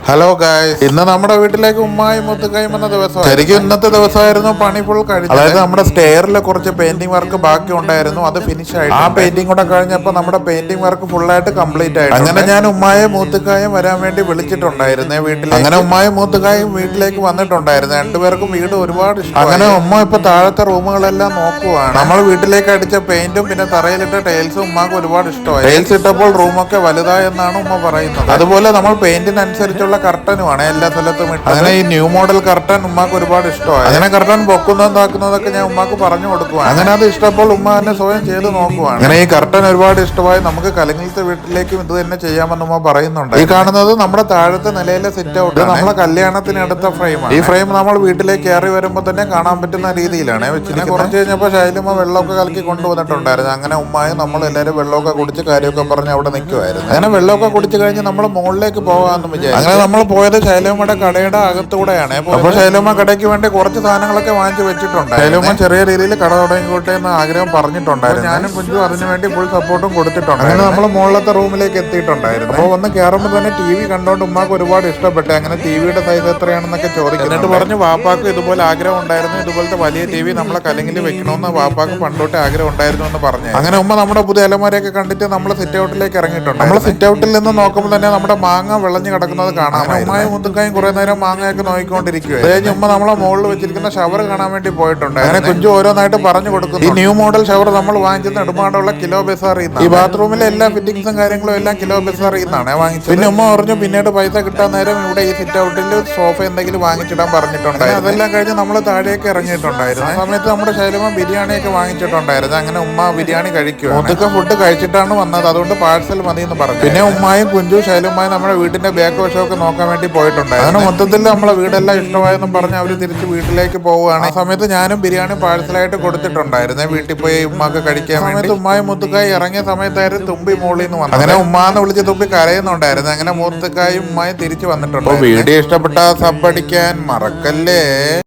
Hello guys, ഇന്ന് നമ്മുടെ വീട്ടിലേക്ക് ഉമ്മായും മുത്തുക്കായും വന്ന ദിവസം. ശരിക്കും ഇന്നത്തെ ദിവസമായിരുന്നു പണി ഫുൾ കഴിഞ്ഞു. അതായത് നമ്മുടെ സ്റ്റെയറിൽ കുറച്ച് പെയിന്റിംഗ് വർക്ക് ബാക്കി ഉണ്ടായിരുന്നു, അത് ഫിനിഷ് ആയി. ആ പെയിന്റിംഗ് കൂടെ കഴിഞ്ഞപ്പോൾ നമ്മുടെ പെയിന്റിംഗ് വർക്ക് ഫുൾ ആയിട്ട് കംപ്ലീറ്റ് ആയി. അങ്ങനെ ഞാൻ ഉമ്മായും മൂത്തുക്കായും വരാൻ വേണ്ടി വിളിച്ചിട്ടുണ്ടായിരുന്നേ വീട്ടിലേക്ക്. അങ്ങനെ ഉമ്മായും മൂത്തുക്കായും വീട്ടിലേക്ക് വന്നിട്ടുണ്ടായിരുന്നു. രണ്ടുപേർക്കും വീട് ഒരുപാട് ഇഷ്ടം. അങ്ങനെ ഉമ്മ ഇപ്പൊ താഴത്തെ റൂമുകളെല്ലാം നോക്കുവാണ്. നമ്മൾ വീട്ടിലേക്ക് അടിച്ച പെയിന്റും പിന്നെ തറയിലിട്ട ടൈൽസും ഉമ്മാക്ക് ഒരുപാട് ഇഷ്ടമായി. ടൈൽസ് ഇട്ടപ്പോൾ റൂമൊക്കെ വലുതായെന്നാണ് ഉമ്മ പറയുന്നത്. അതുപോലെ നമ്മൾ പെയിന്റിനനുസരിച്ചുള്ള കർട്ടനുമാണ് എല്ലാ സ്ഥലത്തും ഇട്ടത്. അങ്ങനെ ഈ ന്യൂ മോഡൽ കർട്ടൻ ഉമ്മാക്ക് ഒരുപാട് ഇഷ്ടമായി. അങ്ങനെ കർട്ടൻ പൊക്കുന്നതും താക്കുന്നതൊക്കെ ഞാൻ ഉമ്മാക്ക് പറഞ്ഞു കൊടുക്കുവാണ്. അങ്ങനെ അത് ഇഷ്ടപ്പോൾ ഉമ്മ തന്നെ സ്വയം ചെയ്ത് നോക്കുവാണ്. അങ്ങനെ ഈ കർട്ടൻ ഒരുപാട് ഇഷ്ടമായി. നമുക്ക് കലങ്ങിലത്തെ വീട്ടിലേക്കും ഇത് തന്നെ ചെയ്യാമെന്ന് ഉമ്മ പറയുന്നുണ്ട്. ഈ കാണുന്നത് നമ്മുടെ താഴത്തെ നിലയിലെ സിറ്റ് ഔട്ട്, നമ്മളെ കല്യാണത്തിന് എടുത്ത ഫ്രെയിമാണ്. ഈ ഫ്രെയിം നമ്മൾ വീട്ടിലേക്ക് കയറി വരുമ്പോൾ തന്നെ കാണാൻ പറ്റുന്ന രീതിയിലാണ് വെച്ചിരിക്കുന്നത്. കുറച്ച് കഴിഞ്ഞപ്പോൾ ശൈലിമ വെള്ളമൊക്കെ കലക്കി കൊണ്ടുവന്നിട്ടുണ്ടായിരുന്നു. അങ്ങനെ ഉമ്മായും നമ്മൾ എല്ലാവരും വെള്ളമൊക്കെ കുടിച്ച് കാര്യമൊക്കെ പറഞ്ഞ് അവിടെ നിൽക്കുമായിരുന്നു. അങ്ങനെ വെള്ളമൊക്കെ കുടിച്ച് കഴിഞ്ഞ് നമ്മൾ മുകളിലേക്ക് പോകാമെന്ന് വിചാരിച്ചു. അങ്ങനെ നമ്മൾ പോയത് ശൈലമ്മയുടെ കടയുടെ അകത്തൂടെയാണ്. അപ്പോൾ ശൈലമ്മ കടയ്ക്ക് വേണ്ടി കുറച്ച് സാധനങ്ങളൊക്കെ വാങ്ങിച്ചു വെച്ചിട്ടുണ്ട്. ശൈലമ്മ ചെറിയ രീതിയിൽ കട തുടങ്ങിക്കോട്ടെ എന്ന് ആഗ്രഹം പറഞ്ഞിട്ടുണ്ടായിരുന്നു. ഞാനും കുഞ്ചു അതിനു വേണ്ടി ഫുൾ സപ്പോർട്ടും കൊടുത്തിട്ടുണ്ട്. അങ്ങനെ നമ്മൾ മുകളിലത്തെ റൂമിലേക്ക് എത്തിയിട്ടുണ്ടായിരുന്നു. അപ്പോൾ വന്ന് കയറുമ്പോൾ തന്നെ ടി വി കണ്ടോണ്ട് ഉമ്മാക്ക് ഒരുപാട് ഇഷ്ടപ്പെട്ടു. അങ്ങനെ ടിവിയുടെ സൈസ് എത്രയാണെന്നൊക്കെ ചോദിക്കും. എന്നിട്ട് പറഞ്ഞു വാപ്പാക്ക് ഇതുപോലെ ആഗ്രഹം ഉണ്ടായിരുന്നു, ഇതുപോലത്തെ വലിയ ടി വി നമ്മളെ കലങ്കിൽ വെക്കണമെന്ന് വാപ്പാക്ക് പണ്ടോട്ട് ആഗ്രഹം ഉണ്ടായിരുന്നു എന്ന് പറഞ്ഞു. അങ്ങനെ ഉമ്മ നമ്മുടെ പുതിയ അലമാരയൊക്കെ കണ്ടിട്ട് നമ്മൾ സിറ്റ് ഔട്ടിലേക്ക് ഇറങ്ങിയിട്ടുണ്ട്. നമ്മൾ സിറ്റ് ഔട്ടിൽ നിന്ന് നോക്കുമ്പോൾ തന്നെ നമ്മുടെ മാങ്ങ വിളഞ്ഞു കിടക്കുന്നത് കാണാം. ഉമ്മായും മുത്തുക്കായും കുറെ നേരം മാങ്ങയൊക്കെ നോക്കിക്കൊണ്ടിരിക്കുകയാണ്. കഴിഞ്ഞ് ഉമ്മ നമ്മളെ മുകളിൽ വെച്ചിരിക്കുന്ന ഷവർ കാണാൻ വേണ്ടി പോയിട്ടുണ്ട്. അങ്ങനെ കുഞ്ചു ഓരോന്നായിട്ട് പറഞ്ഞു കൊടുക്കും. ഈ ന്യൂ മോഡൽ ഷവർ നമ്മൾ വാങ്ങിച്ചത് നെടുമാടുള്ള കിലോ ബസാറിൽ നിന്ന്. ഈ ബാത്റൂമിലെ എല്ലാ ഫിറ്റിംഗ്സും കാര്യങ്ങളും എല്ലാം കിലോ ബസാറിൽ നിന്നാണ് വാങ്ങിച്ചത്. പിന്നെ ഉമ്മ പറഞ്ഞു പിന്നീട് പൈസ കിട്ടാൻ നേരം ഇവിടെ ഈ സിറ്റ് ഔട്ടിൽ സോഫ എന്തെങ്കിലും വാങ്ങിച്ചിടാൻ പറഞ്ഞിട്ടുണ്ടായിരുന്നു. അതെല്ലാം കഴിഞ്ഞ് നമ്മൾ താഴേക്ക് ഇറങ്ങിയിട്ടുണ്ടായിരുന്നു. ആ സമയത്ത് നമ്മുടെ ശൈലമ ബിരിയാണിയൊക്കെ വാങ്ങിച്ചിട്ടുണ്ടായിരുന്നു. അങ്ങനെ ഉമ്മ ബിരിയാണി കഴിക്കുക. മുത്തുക്ക ഫുഡ് കഴിച്ചിട്ടാണ് വന്നത്, അതുകൊണ്ട് പാഴ്സൽ മതി എന്ന് പറഞ്ഞു. പിന്നെ ഉമ്മായും കുഞ്ചു ശൈലമായും നമ്മുടെ വീടിന്റെ ബാക്ക് വശമൊക്കെ നോക്കാൻ വേണ്ടി പോയിട്ടുണ്ട്. അങ്ങനെ മൊത്തത്തിൽ നമ്മളെ വീടെല്ലാം ഇഷ്ടമായെന്നും പറഞ്ഞ് അവർ തിരിച്ച് വീട്ടിലേക്ക് പോവുകയാണ്. ആ സമയത്ത് ഞാനും ബിരിയാണി പാഴ്സലായിട്ട് കൊടുത്തിട്ടുണ്ടായിരുന്നേ വീട്ടിൽ പോയി ഉമ്മാക്ക് കഴിക്കാൻ വേണ്ടി. ഉമ്മായും മുത്തുക്കായി ഇറങ്ങിയ സമയത്തായിരുന്നു തുമ്പി മോളിൽ നിന്ന് വന്നത്. അങ്ങനെ ഉമ്മാന്ന് വിളിച്ച് തുമ്പി കരയുന്നുണ്ടായിരുന്നു. അങ്ങനെ മുത്തുക്കായും ഉമ്മായും തിരിച്ചു വന്നിട്ടുണ്ട്. വീഡിയോ ഇഷ്ടപ്പെട്ട സബ് അടിക്കാൻ മറക്കല്ലേ.